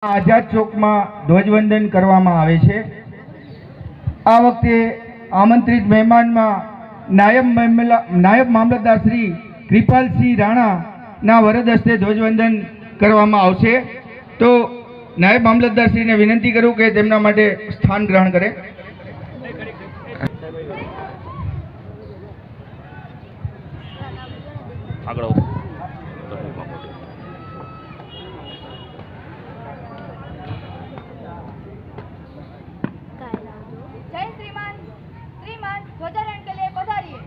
આઝાદ ચોકમાં ધ્વજવંદન કરવામાં આવે છે। આ વખતે આમંત્રિત મહેમાનમાં નાયબ મામલતદાર શ્રી કૃપાલસિંહ રાણાના વરદ હસ્તે ધ્વજવંદન કરવામાં આવશે। તો નાયબ મામલતદાર શ્રીને વિનંતી કરું કે તેમના માટે સ્થાન ગ્રહણ કરે। ध्वजारोहण के लिए पधारिए।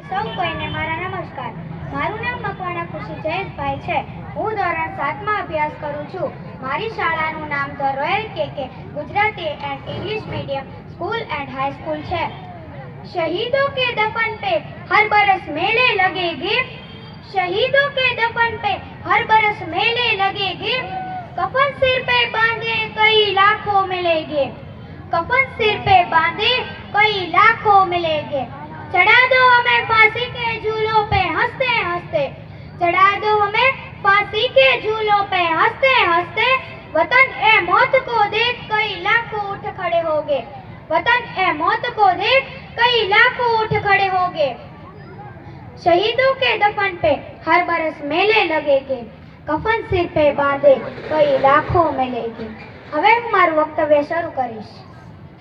સૌ કોઈને મારા નમસ્કાર. મારું નામ મકવાણા ખુશી જયેશભાઈ છે. હું ધોરણ 7 માં અભ્યાસ કરું છું. મારી શાળાનું નામ ધ રોયલ કે Gujarati and English medium school and high school છે. शहीदों के दफन पे हर बरस मेले लगेंगे, शहीदों के दफन पे हर बरस मेले लगेंगे, कफन सिर पे बांधे कई लाखों मिलेंगे, कफन सिर पे बांधे कई लाखों मिलेंगे, चढ़ा दो हमें फांसी के झूलों पे हंसते हंसते, चढ़ा दो हमें फांसी के झूलों पे हंसते हंसते, वतन ए मौत को देख कई लाखों उठ खड़े होंगे, वतन ए मौत को देख कई लाखों उठ खड़े होंगे, शहीदों के दफन पे हर बरस मेले लगेंगे, कफन सिर पे बांधे कई लाखों मिलेंगे. હવે હું મારું વક્તવ્ય શરૂ કરીશ.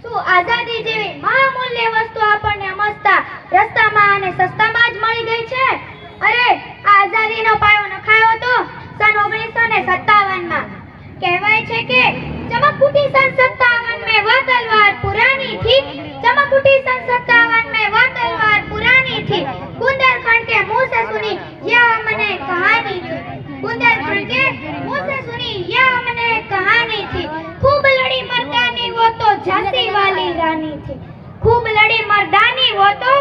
શું આઝાદી જેવી મહામૂલ્ય વસ્તુ આપણને મસ્તા રસ્તામાં અને સસ્તામાં જ મળી ગઈ છે? અરે આ આઝાદીનો પાયો નખાયો તો સન 1957 માં. કહેવાય છે કે चमक उठी सन 57 में वह तलवार पुरानी थी, चमक उठी सन 57 में वह तलवार पुरानी थी, बुंदेलखंड के मुंह से सुनी यह हमने कहानी थी, बुंदेलखंड के मुंह से सुनी यह हमने कहानी थी, खूब लड़ी मर्दानी वो तो झांसी वाली रानी थी, खूब लड़ी मर्दानी वो तो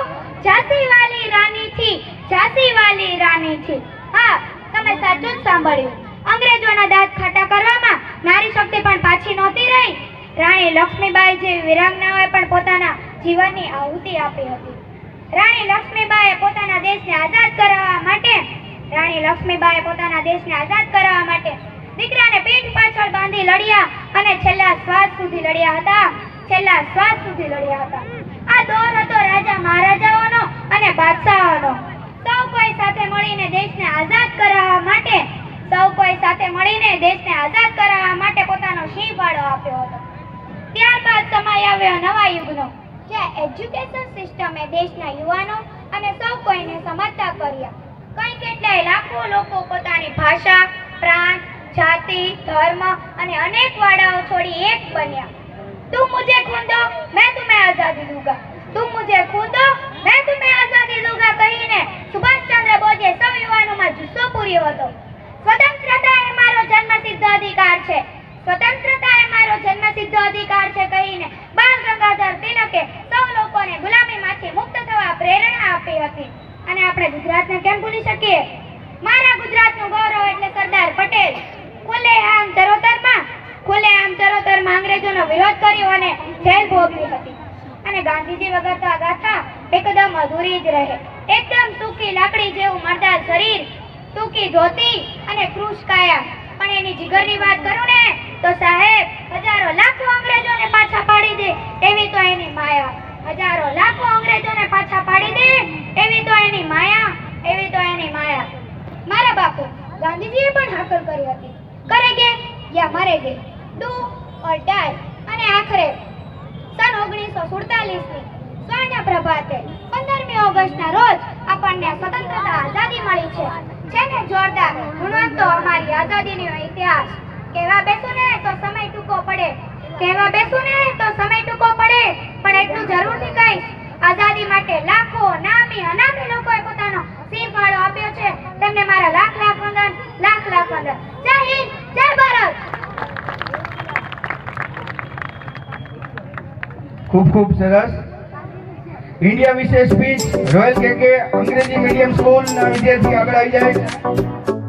झांसी वाली रानी थी, झांसी वाली रानी थी. હા, તમે સાચું જ સાંભળ્યું. અંગ્રેજોના દાંત ખાટા કરવામાં નારી શક્તિ પણ પાછી નહોતી રહી. રાણી લક્ષ્મીબાઈ જેવી વીરાંગનાઓએ પણ પોતાના જીવનની આહુતિ આપી હતી. રાણી લક્ષ્મીબાઈએ પોતાના દેશને આઝાદ કરાવવા માટે દીકરાને પીઠ પાછળ બાંધી લડ્યા અને છેલ્લા શ્વાસ સુધી લડ્યા હતા. આ દોર હતો રાજા મહારાજાઓનો અને બાદશાહોનો. સૌ કોઈ સાથે મળીને દેશને આઝાદ કરાવવા માટે પોતાનો સિંહ ફાળો આપ્યો હતો. ત્યારબાદ સમય આવ્યો નવા યુગનો, જ્યાં એજ્યુકેશન સિસ્ટમે દેશના યુવાનો અને સૌ કોઈને સમજતા કર્યા. કઈ કેટલાય લાખો લોકો પોતાની ભાષા, પ્રાંત, જાતિ, ધર્મ અને અનેક વાડાઓ છોડી એક બન્યા. તુમ મુझे खून दो मैं तुम्हें आजादी दूंगा, तुम मुझे खून दो मैं तुम्हें आजादी दूंगा કહીને સુભાષચંદ્ર બોઝે સૌ યુવાનોમાં જુસ્સો પૂર્યો હતો. સ્વતંત્રતા એ મારો જન્મસિદ્ધ અધિકાર છે, સ્વતંત્રતા એ મારો જન્મસિદ્ધ અધિકાર છે કહીને બાલ ગંગાધર તિલકે સૌ લોકોને ગુલામીમાંથી મુક્ત થવા પ્રેરણા આપી હતી. અને આપણે ગુજરાતને કેમ ભૂલી શકીએ? મારા ગુજરાતનું ગૌરવ એટલે સરદાર પટેલ. ખુલ્લેઆમ ચરોતરમાં અંગ્રેજોનો વિરોધ કર્યો અને જેલ ભોગવી હતી. અને ગાંધીજી વગર તો આ ગાથા એકદમ અધૂરી જ રહે. એકદમ સૂકી લાકડી જેવું મરદાર શરીર, ટૂંકી ધોતી અને કૃશ કાયા. પણ એની જીગરની વાત કરું ને તો સાહેબ, હજારો લાખો અંગ્રેજોને પાછા પાડી દે એવી તો એની માયા. હજારો લાખો અંગ્રેજોને પાછા પાડી દે એવી તો એની માયા. મારા બાપુ ગાંધીજીએ પણ હાકલ કરી હતી, કરેંગે યા મરેંગે, ડુ ઓર ડાય. અને આખરે સન 1947 ની સ્વર્ણ પ્રભાતે 15મી ઓગસ્ટના રોજ આપણને સ્વતંત્રતા આઝાદી મળી છે ને જોરદાર ગુણવંતો અમારી આઝાદીનો ઇતિહાસ. કહેવા બેસું ને તો સમય ટૂંકો પડે, પણ એટલું જરૂરથી કહીશ, આઝાદી માટે લાખો નામી અનામી લોકોએ પોતાનો સિંહ ફાળો આપ્યો છે. તેમને મારા લાખ વંદન. જય હિન્દ, જય ભારત. ખૂબ ખૂબ સરસ. ઇન્ડિયા વિશે સ્પીચ રોયલ કેકે અંગ્રેજી મીડિયમ સ્કૂલના વિદ્યાર્થી આગળ આવી જાય.